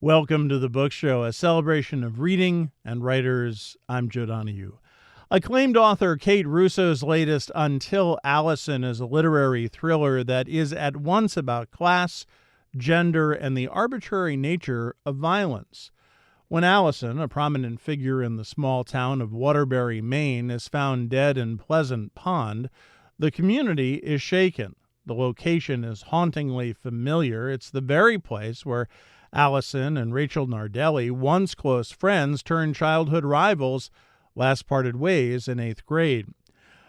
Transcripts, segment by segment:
Welcome to the Book Show, a celebration of reading and writers. I'm Joe Donahue. Acclaimed author Kate Russo's latest Until Alison is a literary thriller that is at once about class, gender, and the arbitrary nature of violence. When Alison, a prominent figure in the small town of Waterbury, Maine, is found dead in Pleasant Pond, the community is shaken. The location is hauntingly familiar. It's the very place where Alison and Rachel Nardelli, once close friends turned childhood rivals, last parted ways in eighth grade.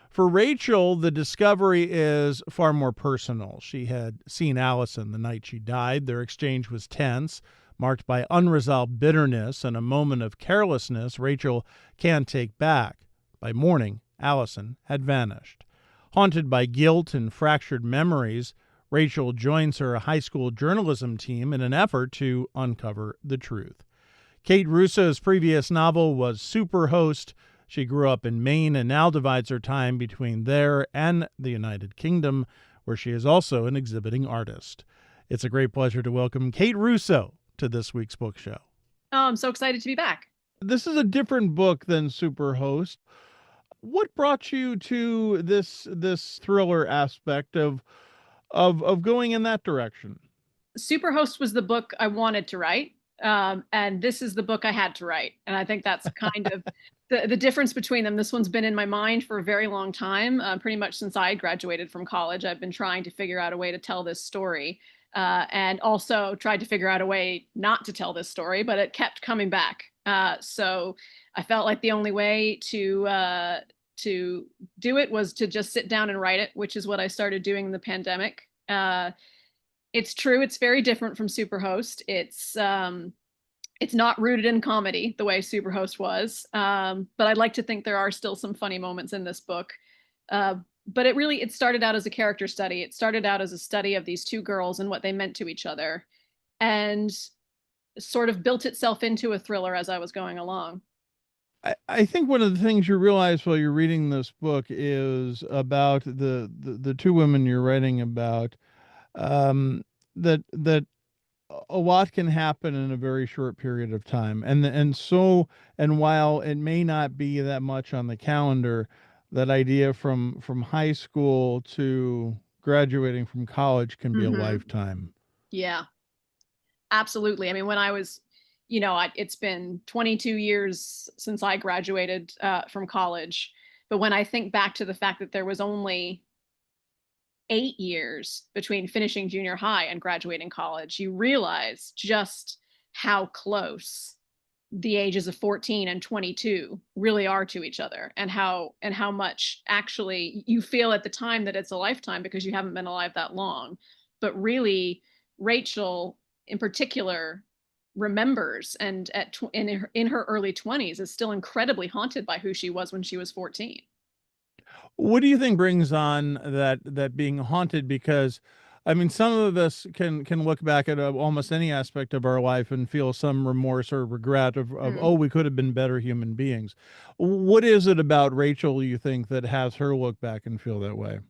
For Rachel, the discovery is far more personal. She had seen Alison the night she died. Their exchange was tense, marked by unresolved bitterness and a moment of carelessness Rachel can't take back. By morning, Alison had vanished. Haunted by guilt and fractured memories, Rachel joins her high school journalism team in an effort to uncover the truth. Kate Russo's previous novel was Superhost. She grew up in Maine and now divides her time between there and the United Kingdom, where she is also an exhibiting artist. It's a great pleasure to welcome Kate Russo to this week's book show. Oh, I'm so excited to be back. This is a different book than Superhost. What brought you to this thriller aspect of going in that direction? Superhost was the book I wanted to write, and this is the book I had to write. And I think that's kind of the difference between them. This one's been in my mind for a very long time, pretty much since I graduated from college. I've been trying to figure out a way to tell this story, and also tried to figure out a way not to tell this story, but it kept coming back. So I felt like the only way to do it was to just sit down and write it, which is what I started doing in the pandemic. It's true, it's very different from Superhost. It's not rooted in comedy the way Superhost was, but I'd like to think there are still some funny moments in this book. But it started out as a character study. It started out as a study of these two girls and what they meant to each other, and sort of built itself into a thriller as I was going along. I think one of the things you realize while you're reading this book is about the two women you're writing about, that a lot can happen in a very short period of time, and while it may not be that much on the calendar, that idea from high school to graduating from college can be a Hmm. lifetime. Yeah, absolutely. I mean, when I was, it's been 22 years since I graduated from college. But when I think back to the fact that there was only 8 years between finishing junior high and graduating college, you realize just how close the ages of 14 and 22 really are to each other, and how much actually you feel at the time that it's a lifetime because you haven't been alive that long. But really, Rachel in particular remembers, and in her early 20s is still incredibly haunted by who she was when she was 14. What do you think brings on that being haunted? Because, I mean, some of us can look back at almost any aspect of our life and feel some remorse or regret of Mm. oh, we could have been better human beings. What is it about Rachel you think that has her look back and feel that way?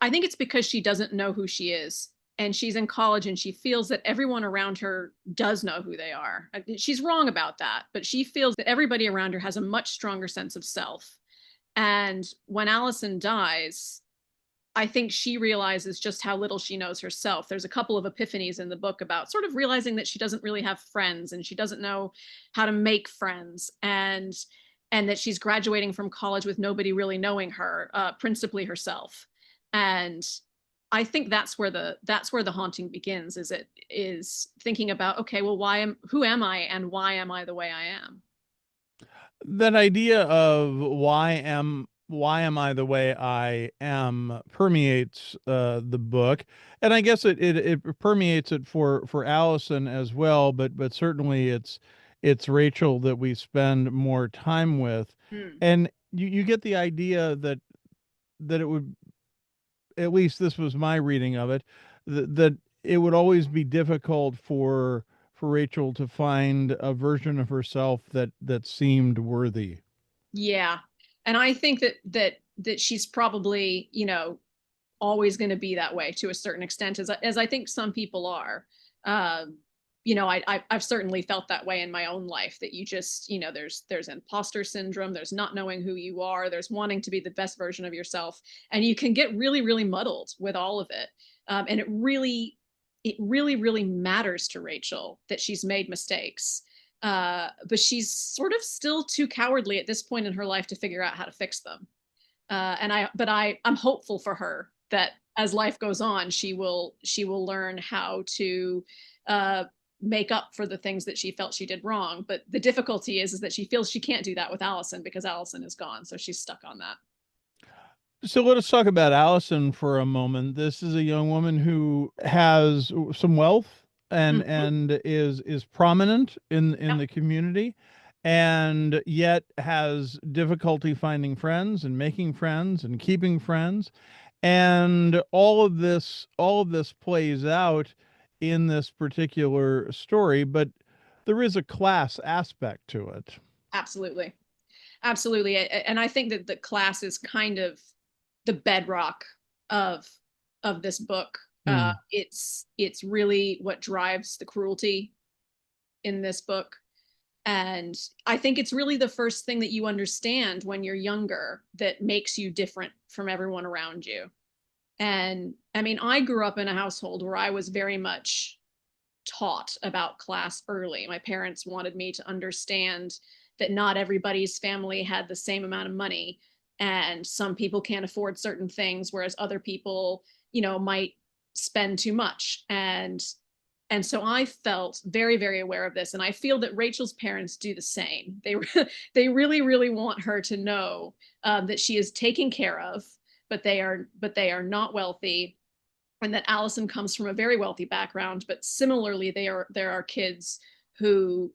I think it's because she doesn't know who she is. And she's in college and she feels that everyone around her does know who they are. She's wrong about that, but she feels that everybody around her has a much stronger sense of self. And when Alison dies, I think she realizes just how little she knows herself. There's a couple of epiphanies in the book about sort of realizing that she doesn't really have friends and she doesn't know how to make friends, and that she's graduating from college with nobody really knowing her, principally herself. And I think that's where the haunting begins. Is thinking about, okay, well, who am I and why am I the way I am? That idea of why am I the way I am permeates the book, and I guess it permeates it for Allison as well. But certainly it's Rachel that we spend more time with, Hmm. and you get the idea that it would, at least this was my reading of it, that it would always be difficult for Rachel to find a version of herself that seemed worthy. Yeah. And I think that she's probably, always going to be that way to a certain extent, as I think some people are. Uh, I've certainly felt that way in my own life, that you just, there's imposter syndrome, there's not knowing who you are, there's wanting to be the best version of yourself, and you can get really, really muddled with all of it. And it really matters to Rachel that she's made mistakes. But she's sort of still too cowardly at this point in her life to figure out how to fix them. I'm hopeful for her that as life goes on, she will learn how to make up for the things that she felt she did wrong. But the difficulty is that she feels she can't do that with Alison, because Alison is gone. So she's stuck on that. So let us talk about Allison for a moment. This is a young woman who has some wealth and Mhm. is prominent in Yep, the community, and yet has difficulty finding friends and making friends and keeping friends. And all of this plays out in this particular story, but there is a class aspect to it. absolutely. Absolutely. And I think that the class is kind of the bedrock of this book. Hmm. It's really what drives the cruelty in this book. And I think it's really the first thing that you understand when you're younger that makes you different from everyone around you. And I mean, I grew up in a household where I was very much taught about class early. My parents wanted me to understand that not everybody's family had the same amount of money, and some people can't afford certain things, whereas other people, might spend too much. And so I felt very, very aware of this, and I feel that Rachel's parents do the same. They really, really want her to know that she is taken care of, but they are not wealthy, and that Alison comes from a very wealthy background, but similarly, there are kids who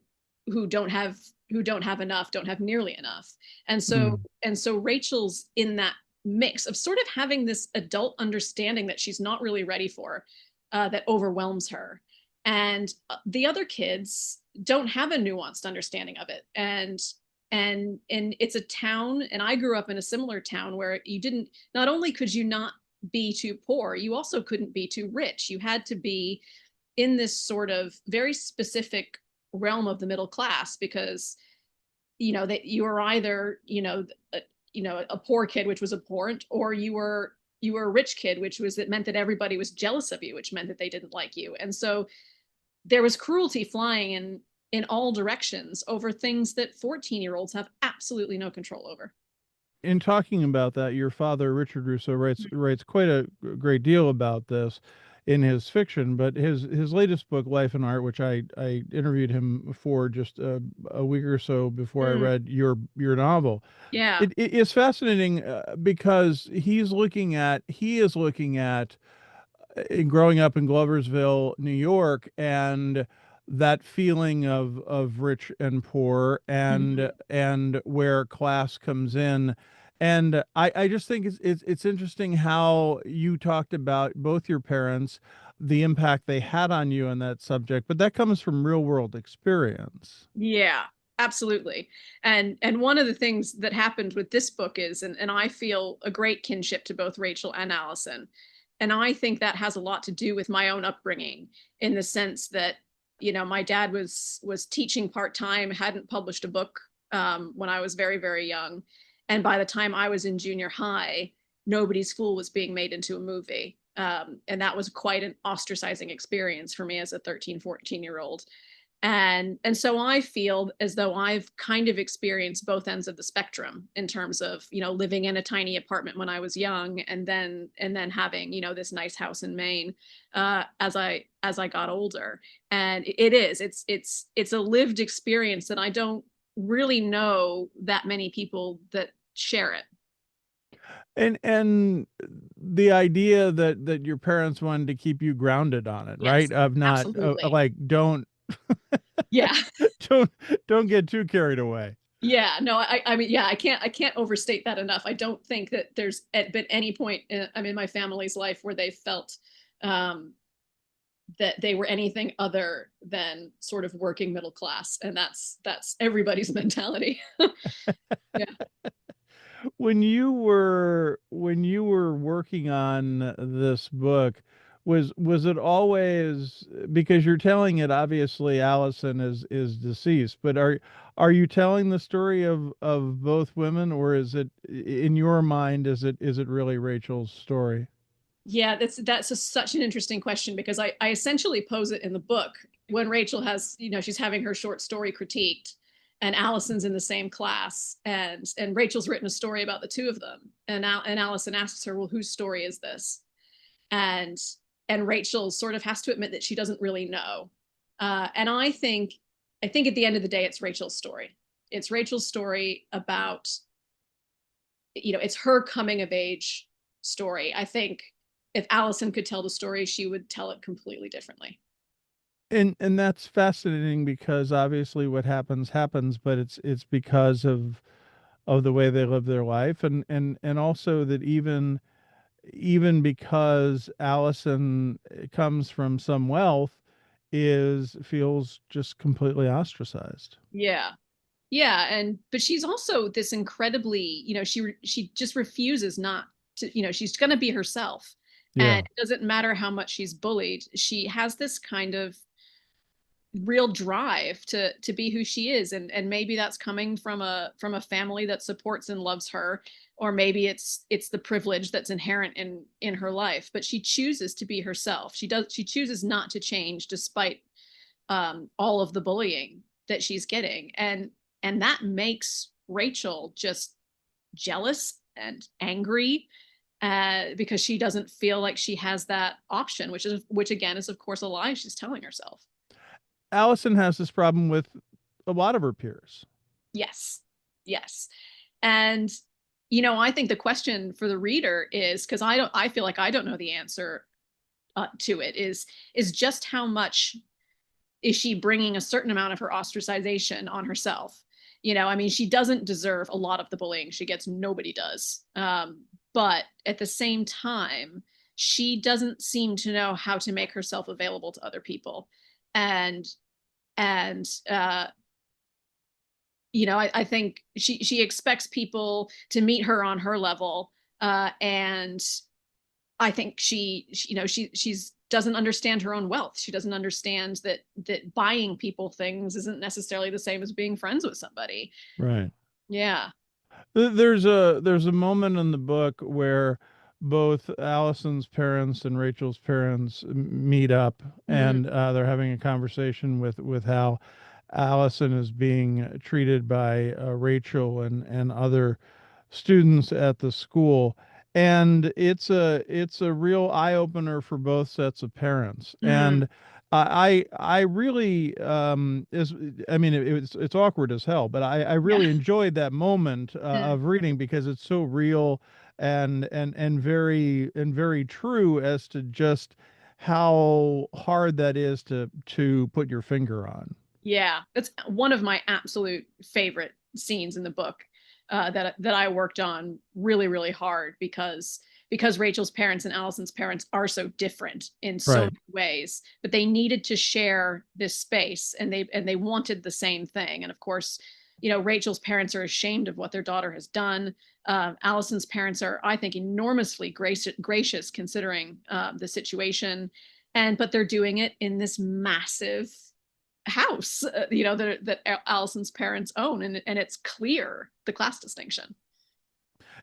who don't have who don't have enough, don't have nearly enough. And so Mm. and so Rachel's in that mix of sort of having this adult understanding that she's not really ready for, that overwhelms her. And the other kids don't have a nuanced understanding of it. And it's a town, and I grew up in a similar town where you didn't not only could you not be too poor, you also couldn't be too rich. You had to be in this sort of very specific realm of the middle class, because that you were either a poor kid, which was abhorrent, or you were a rich kid, which was it meant that everybody was jealous of you, which meant that they didn't like you. And so there was cruelty flying in all directions over things that 14-year-olds have absolutely no control over. In talking about that, your father, Richard Russo, writes quite a great deal about this in his fiction, but his latest book, Life and Art, which I interviewed him for just a week or so before I Mm, read your novel. yeah. It is fascinating because he is looking at in growing up in Gloversville, New York, and that feeling of rich and poor, and Mhm. where class comes in. And I just think it's interesting how you talked about both your parents, the impact they had on you on that subject, but that comes from real world experience. Yeah, absolutely. And one of the things that happened with this book is, and I feel a great kinship to both Rachel and Allison. And I think that has a lot to do with my own upbringing, in the sense that, my dad was teaching part-time, hadn't published a book when I was very, very young. And by the time I was in junior high, Nobody's Fool was being made into a movie. And that was quite an ostracizing experience for me as a 13, 14-year-old. And so I feel as though I've kind of experienced both ends of the spectrum, in terms of, living in a tiny apartment when I was young, and then having, this nice house in Maine as I got older. And it's a lived experience, and I don't really know that many people that share it. And the idea that your parents wanted to keep you grounded on it, right? Yes, Of not absolutely. like Yeah. don't don't get too carried away. Yeah, no, I mean, yeah, I can't overstate that enough. I don't think that there's been any point in my family's life where they felt um, that they were anything other than sort of working middle class, and that's everybody's mentality. Yeah. When you were working on this book, Was it always, because you're telling it, obviously Allison is deceased, but are you telling the story of both women, or is it, in your mind, is it really Rachel's story? Yeah, such an interesting question because I essentially pose it in the book when Rachel has, she's having her short story critiqued and Allison's in the same class and Rachel's written a story about the two of them. And Allison asks her, well, whose story is this? And and Rachel sort of has to admit that she doesn't really know. And I think at the end of the day, it's Rachel's story. It's Rachel's story about, it's her coming of age story. I think if Allison could tell the story, she would tell it completely differently. And that's fascinating because obviously what happens, but it's because of the way they live their life, and also that even because Allison comes from some wealth, is feels just completely ostracized. Yeah. Yeah, but she's also this incredibly, she just refuses not to, she's going to be herself. And Yeah, it doesn't matter how much she's bullied. She has this kind of real drive to be who she is, and maybe that's coming from a family that supports and loves her, or maybe it's the privilege that's inherent in her life, but she chooses to be herself. She chooses not to change despite all of the bullying that she's getting, and that makes Rachel just jealous and angry, because she doesn't feel like she has that option, which again is of course a lie she's telling herself. Allison has this problem with a lot of her peers. Yes. Yes. And I think the question for the reader is, because I feel like I don't know the answer to it, is just how much is she bringing a certain amount of her ostracization on herself? I mean, she doesn't deserve a lot of the bullying she gets. Nobody does. But at the same time, she doesn't seem to know how to make herself available to other people. And and I think she expects people to meet her on her level, and I think she's doesn't understand her own wealth. She doesn't understand that buying people things isn't necessarily the same as being friends with somebody. Right. Yeah. There's a moment in the book where both Allison's parents and Rachel's parents meet up, Hmm. and they're having a conversation with how Allison is being treated by Rachel and other students at the school. And it's a real eye opener for both sets of parents. Hmm. And I really is I mean it's awkward as hell, but I Yeah. really enjoyed that moment Mm. of reading because it's so real and very true as to just how hard that is to put your finger on. Yeah, that's one of my absolute favorite scenes in the book, that I worked on really, really hard because Rachel's parents and Allison's parents are so different in so Right. many ways, but they needed to share this space, and they wanted the same thing. And of course, Rachel's parents are ashamed of what their daughter has done. Allison's parents are, I think, enormously gracious considering the situation, but they're doing it in this massive house, that Allison's parents own, and it's clear the class distinction.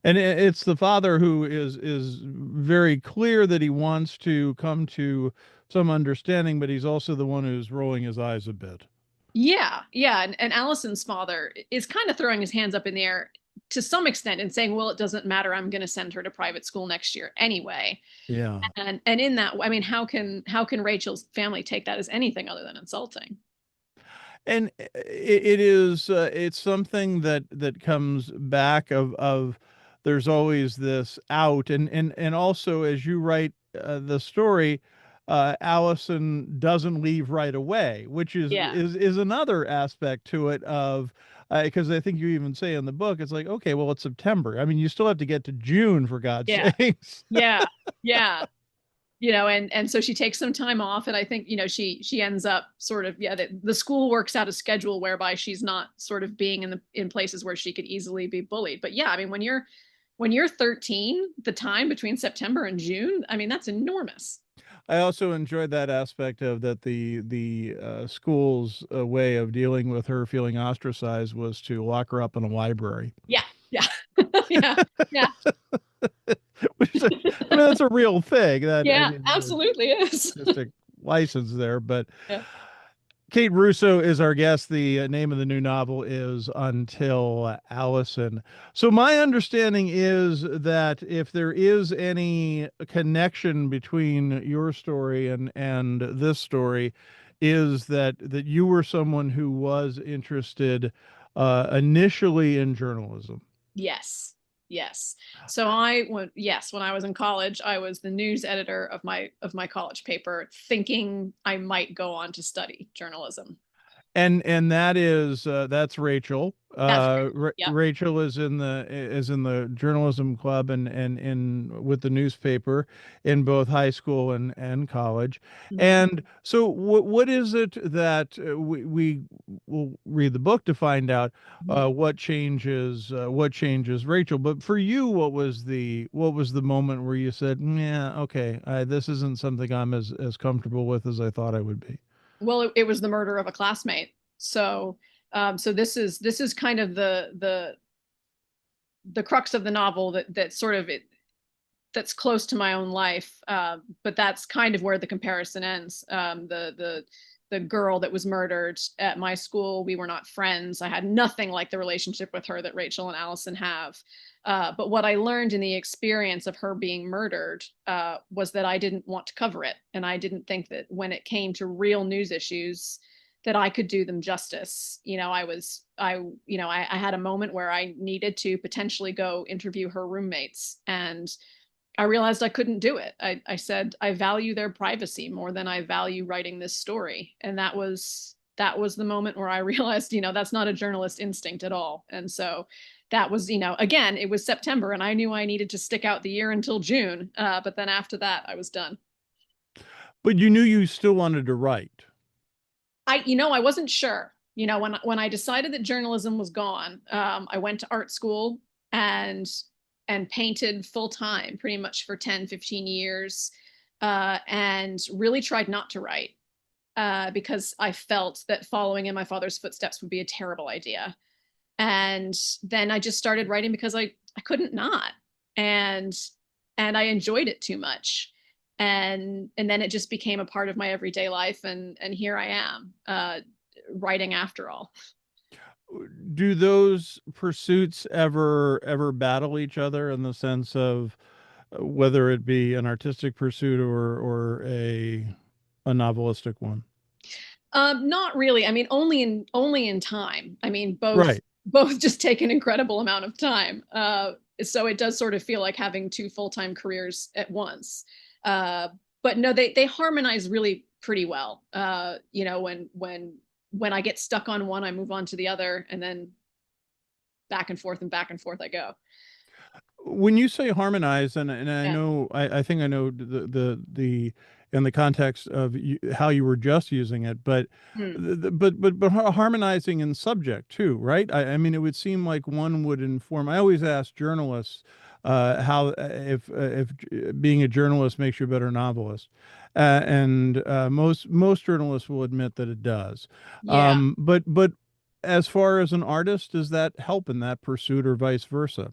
And it's the father who is very clear that he wants to come to some understanding, but he's also the one who's rolling his eyes a bit. Yeah, yeah, and Allison's father is kind of throwing his hands up in the air to some extent and saying, "Well, it doesn't matter. I'm going to send her to private school next year anyway." Yeah. And in that, I mean, how can Rachel's family take that as anything other than insulting? And it's something that comes back of there's always this out, and also as you write the story, Allison doesn't leave right away, which is Yeah, is is another aspect to it of, because I think you even say in the book, it's like, okay, well, it's September. I mean, you still have to get to June, for God's yeah, sakes. yeah, yeah. And so she takes some time off, and I think she ends up sort of, yeah, the school works out a schedule whereby she's not sort of being in places where she could easily be bullied. But yeah, I mean, when you're 13, the time between September and June, I mean, that's enormous. I also enjoyed that aspect of that the school's way of dealing with her feeling ostracized was to lock her up in a library. Yeah, yeah, yeah, yeah, Which is, I mean, that's a real thing. That I yeah, mean, absolutely is. artistic license there. But Yeah. Kate Russo is our guest. The name of the new novel is Until Allison. So my understanding is that if there is any connection between your story and this story, is that you were someone who was interested initially in journalism. Yes. Yes. So I went, yes, when I was in college, I was the news editor of my college paper, thinking I might go on to study journalism. And that is that's Rachel. That's right. Yep. Rachel is in the journalism club and in with the newspaper in both high school and college. Mhm. And so what is it that we will read the book to find out Mhm. what changes Rachel. But for you, what was the moment where you said, yeah, okay, this isn't something I'm as comfortable with as I thought I would be. Well, it was the murder of a classmate. So, so this is kind of the crux of the novel that sort of that's close to my own life. But that's kind of where the comparison ends. The girl that was murdered at my school, we were not friends. I had nothing like the relationship with her that Rachel and Alison have. But what I learned in the experience of her being murdered was that I didn't want to cover it, and I didn't think that when it came to real news issues that I could do them justice. I had a moment where I needed to potentially go interview her roommates, and I realized I couldn't do it. I said, I value their privacy more than I value writing this story. And that was the moment where I realized, that's not a journalist instinct at all. And so that was, again, it was September and I knew I needed to stick out the year until June. But then after that, I was done. But you knew you still wanted to write. I wasn't sure. When I decided that journalism was gone, I went to art school and painted full time pretty much for 10, 15 years, and really tried not to write because I felt that following in my father's footsteps would be a terrible idea. And then I just started writing because I couldn't not. And I enjoyed it too much. And then it just became a part of my everyday life, and here I am, writing after all. Do those pursuits ever battle each other in the sense of whether it be an artistic pursuit or a novelistic one? Not really. I mean, only in time. I mean, Right. both just take an incredible amount of time. So it does sort of feel like having two full-time careers at once. Uh, but no, they harmonize really pretty well. When I get stuck on one, I move on to the other, and then back and forth I go. When you say harmonize, and I Yeah. know, I think I know the in the context of how you were just using it, but Hmm. but harmonizing in subject too, right? I mean, it would seem like one would inform. I always ask journalists how if being a journalist makes you a better novelist, and most journalists will admit that it does. Yeah. But as far as an artist, does that help in that pursuit, or vice versa?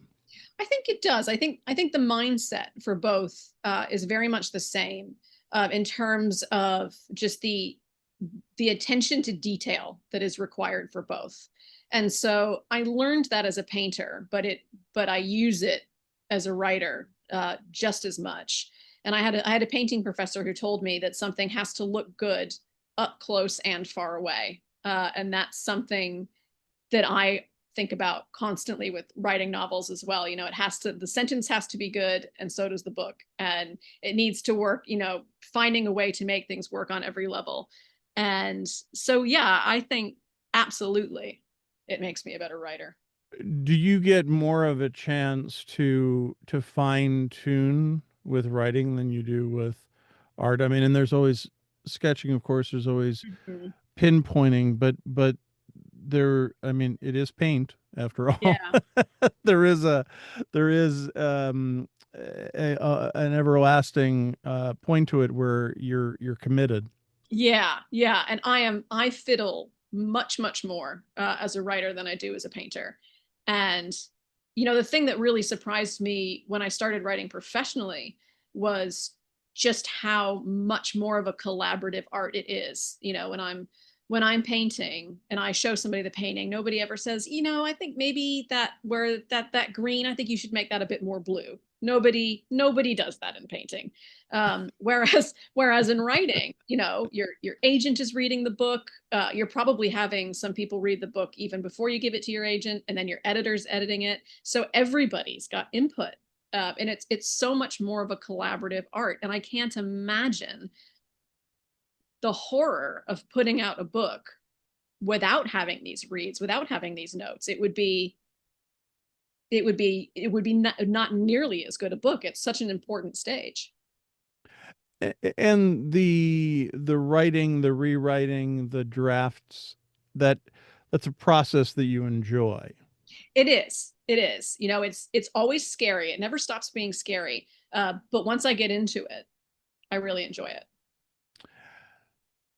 I think it does. I think the mindset for both is very much the same in terms of just the attention to detail that is required for both. And so I learned that as a painter, but I use it as a writer just as much. And I had a painting professor who told me that something has to look good up close and far away, and that's something that I think about constantly with writing novels as well. The sentence has to be good, and so does the book. And it needs to work, finding a way to make things work on every level. And so, yeah, I think absolutely it makes me a better writer. Do you get more of a chance to fine tune with writing than you do with art? I mean, and there's always sketching, of course, there's always Mhm. pinpointing, but I mean, it is paint after all. Yeah. there is a, there is an everlasting point to it where you're committed. Yeah, yeah. And I fiddle much, much more as a writer than I do as a painter. And, the thing that really surprised me when I started writing professionally was just how much more of a collaborative art it is. When I'm painting and I show somebody the painting, nobody ever says, I think maybe that green, I think you should make that a bit more blue. Nobody does that in painting. Whereas in writing, your agent is reading the book. You're probably having some people read the book even before you give it to your agent, and then your editor's editing it. So everybody's got input, and it's so much more of a collaborative art. And I can't imagine the horror of putting out a book without having these reads, without having these notes. It would be not nearly as good a book. It's such an important stage. And the writing, the rewriting, the drafts, that that's a process that you enjoy. It is. It is. It's always scary. It never stops being scary. But once I get into it, I really enjoy it.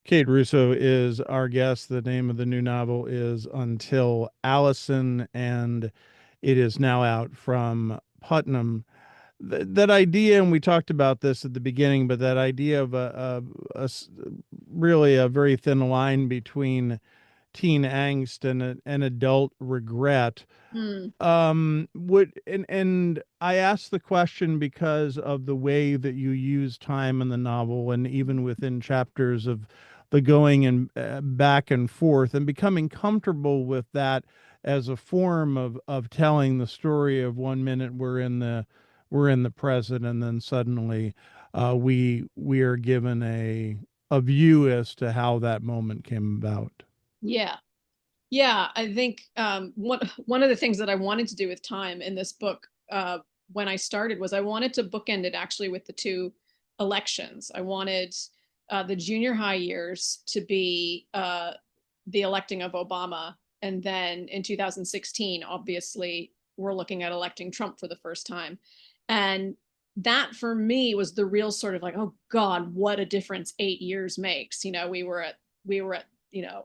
Kate Russo is our guest. The name of the new novel is Until Alison, and it is now out from Putnam. That idea, and we talked about this at the beginning, but that idea of really a very thin line between teen angst and an adult regret. Hmm. Would and I asked the question because of the way that you use time in the novel, and even within chapters of the going and back and forth, and becoming comfortable with that as a form of telling the story of one minute we're in the present, and then suddenly we are given a view as to how that moment came about. Yeah. Yeah, I think one of the things that I wanted to do with time in this book when I started was I wanted to bookend it actually with the two elections. I wanted the junior high years to be the electing of Obama, and then in 2016, obviously, we're looking at electing Trump for the first time, and that for me was the real sort of like, oh God, what a difference 8 years makes. We were at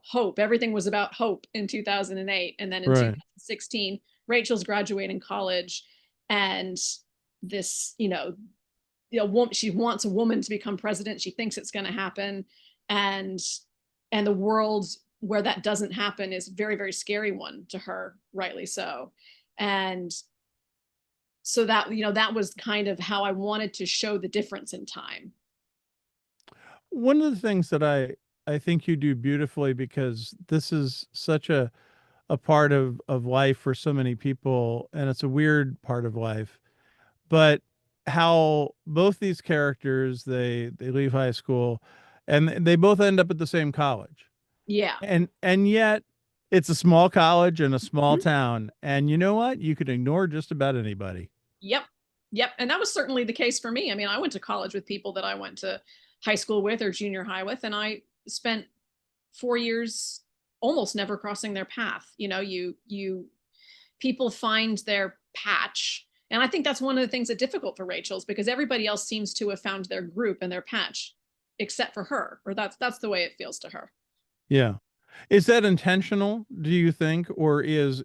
hope. Everything was about hope in 2008. And then in Right. 2016, Rachel's graduating college, and this, she wants a woman to become president. She thinks it's going to happen. And, and the world where that doesn't happen is a very, very scary one to her, rightly so. And so that was kind of how I wanted to show the difference in time. One of the things that I think you do beautifully, because this is such a part of life for so many people, and it's a weird part of life, but how both these characters, they leave high school and they both end up at the same college. Yeah. And yet it's a small college in a small town, and you know what? You could ignore just about anybody. Yep. Yep. And that was certainly the case for me. I mean, I went to college with people that I went to high school with or junior high with, and I spent 4 years almost never crossing their path. People find their patch. And I think that's one of the things that's difficult for Rachel's, because everybody else seems to have found their group and their patch except for her, or that's the way it feels to her. Yeah. Is that intentional, do you think, or is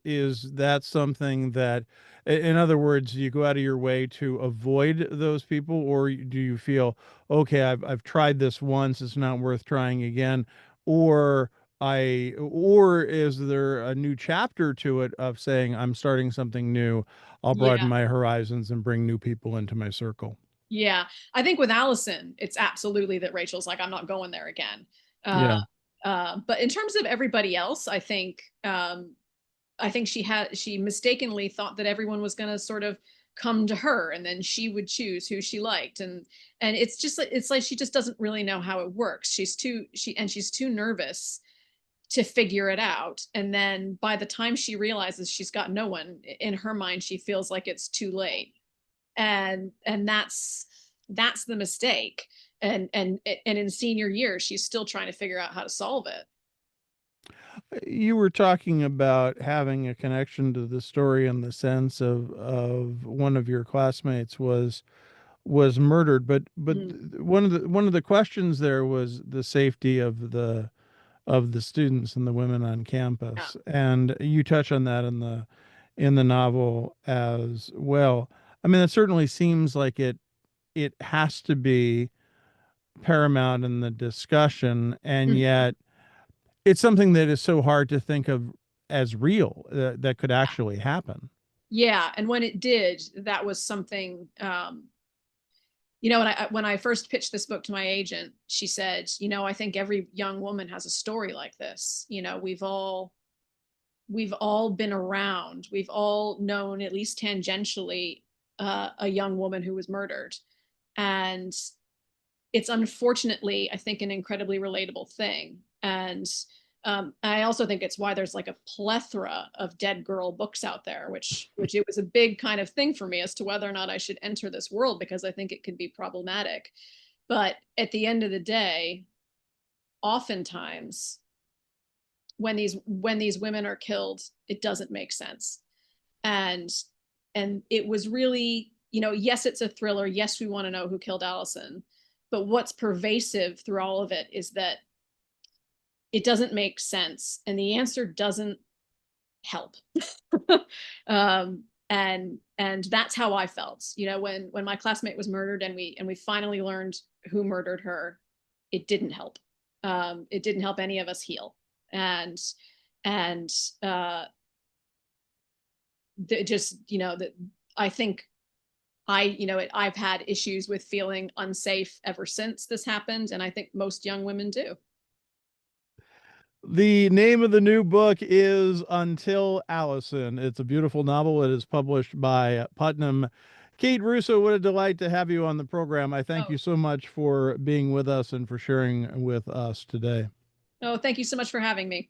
that something that, in other words, you go out of your way to avoid those people, or do you feel, okay, I've tried this once, it's not worth trying again, or or is there a new chapter to it of saying I'm starting something new, I'll broaden Yeah. my horizons and bring new people into my circle? Yeah. I think with Alison, it's absolutely that Rachel's like, I'm not going there again. Uh, Yeah. but in terms of everybody else, I think she mistakenly thought that everyone was going to sort of come to her, and then she would choose who she liked. And it's like she just doesn't really know how it works. She's too nervous to figure it out. And then by the time she realizes she's got no one in her mind, she feels like it's too late. And that's the mistake. And in senior year, she's still trying to figure out how to solve it. You were talking about having a connection to the story in the sense of one of your classmates was murdered, but Mm, one of the questions there was the safety of the students and the women on yeah. campus, and you touch on that in the novel as well. I mean, it certainly seems like it has to be paramount in the discussion, and Mhm. yet it's something that is so hard to think of as real, that could actually happen. Yeah, and when it did, that was something. When I first pitched this book to my agent, she said, I think every young woman has a story like this. We've all been around. We've all known, at least tangentially, a young woman who was murdered, and it's unfortunately, I think, an incredibly relatable thing. And I also think it's why there's like a plethora of dead girl books out there, which it was a big kind of thing for me as to whether or not I should enter this world, because I think it can be problematic. But at the end of the day, oftentimes when these women are killed, it doesn't make sense. And it was really, yes, it's a thriller. Yes, we want to know who killed Alison. But what's pervasive through all of it is that it doesn't make sense, and the answer doesn't help. And that's how I felt. When my classmate was murdered, and we finally learned who murdered her, it didn't help. It didn't help any of us heal. And uh, just that I think I've had issues with feeling unsafe ever since this happened, and I think most young women do. The name of the new book is Until Allison. It's a beautiful novel. It is published by Putnam. Kate Russo, what a delight to have you on the program. I thank Oh, you so much for being with us and for sharing with us today. oh, thank you so much for having me.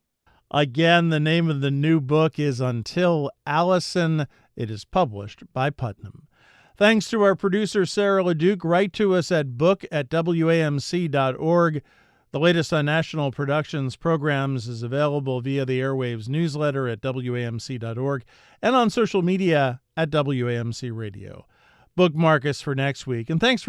Again, the name of the new book is Until Allison. It is published by Putnam. Thanks to our producer, Sarah LeDuc. Write to us at book@wamc.org. The latest on National Productions programs is available via the Airwaves newsletter at wamc.org and on social media at WAMC Radio. Bookmark us for next week. And thanks for